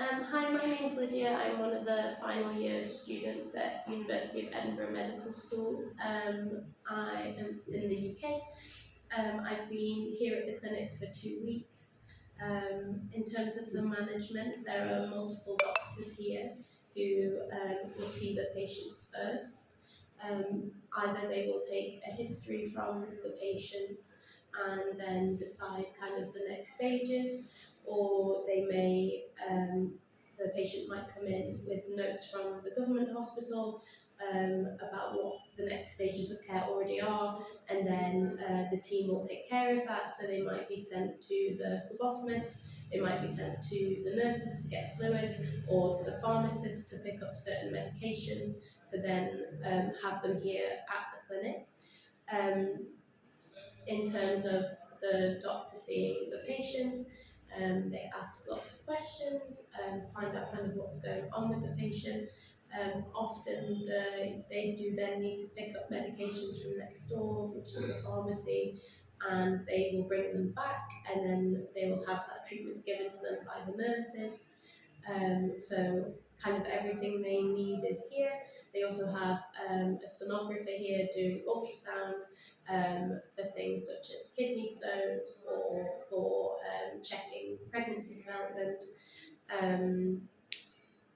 Hi, my name's Lydia. I'm one of the final year students at University of Edinburgh Medical School. I am in the UK. I've been here at the clinic for 2 weeks. In terms of the management, there are multiple doctors here who will see the patients first. Either they will take a history from the patients and then decide kind of the next stages, or they may the patient might come in with notes from the government hospital about what the next stages of care already are, and then the team will take care of that. So they might be sent to the phlebotomist, they might be sent to the nurses to get fluids, or to the pharmacist to pick up certain medications to then have them here at the clinic. Um, in terms of the doctor seeing the patient, they ask lots of questions, find out kind of what's going on with the patient. Often they do then need to pick up medications from next door, which is the pharmacy, and they will bring them back, and then they will have that treatment given to them by the nurses. So kind of everything they need is here. They also have a sonographer here doing ultrasound for things such as kidney stones, or for checking pregnancy development. Um,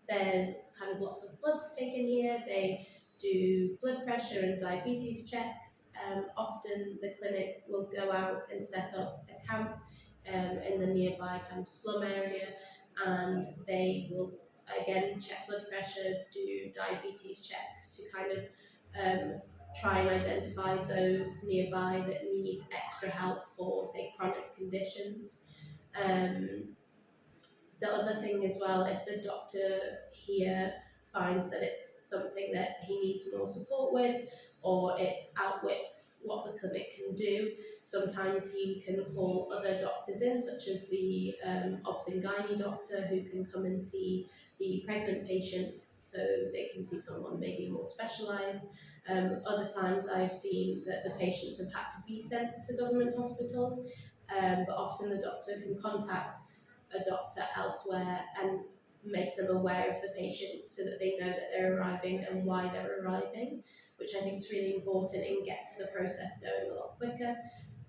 there's kind of lots of bloods taken here. They do blood pressure and diabetes checks. Often the clinic will go out and set up a camp in the nearby kind of slum area, and they will again check blood pressure, do diabetes checks to kind of try and identify those nearby that need extra help for, say, chronic conditions. Um, the other thing as well, if the doctor here finds that it's something that he needs more support with, or it's out with what the clinic can do, sometimes he can call other doctors in, such as the obs and gynae doctor, who can come and see the pregnant patients, so they can see someone maybe more specialised. Other times I've seen that the patients have had to be sent to government hospitals, but often the doctor can contact a doctor elsewhere and make them aware of the patient, so that they know that they're arriving and why they're arriving, which I think is really important and gets the process going a lot quicker.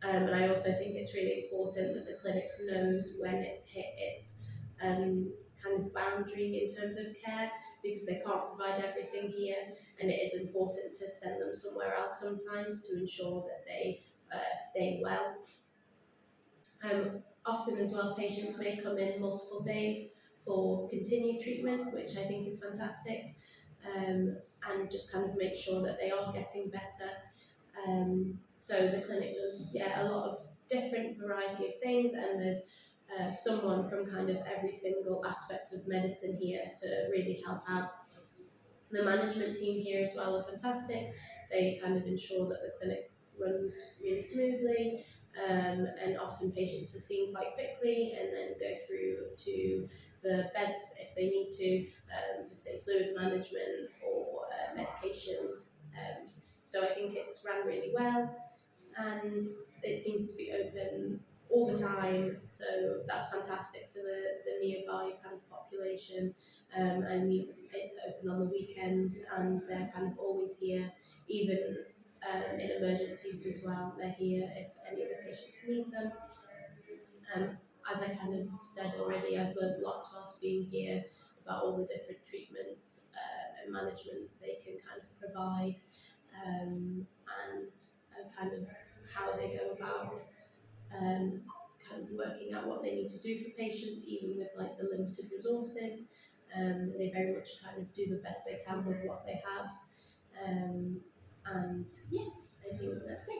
And I also think it's really important that the clinic knows when it's hit its kind of boundary in terms of care, because they can't provide everything here, and it is important to send them somewhere else sometimes to ensure that they stay well. Often as well, patients may come in multiple days for continued treatment, which I think is fantastic, and just kind of make sure that they are getting better. So the clinic does, a lot of different variety of things, and there's someone from kind of every single aspect of medicine here to really help out. The management team here as well are fantastic. They kind of ensure that the clinic runs really smoothly, and often patients are seen quite quickly and then go through to the beds if they need to, for say fluid management or medications. So I think it's run really well, and it seems to be open all the time, so that's fantastic for the nearby kind of population. It's open on the weekends, and they're kind of always here, even in emergencies as well. They're here if any of the patients need them. As I kind of said already, I've learned lots whilst being here about all the different treatments and management they can kind of provide, and kind of how they go about kind of working out what they need to do for patients, even with like the limited resources. They very much kind of do the best they can with what they have, and yeah, I think that's great.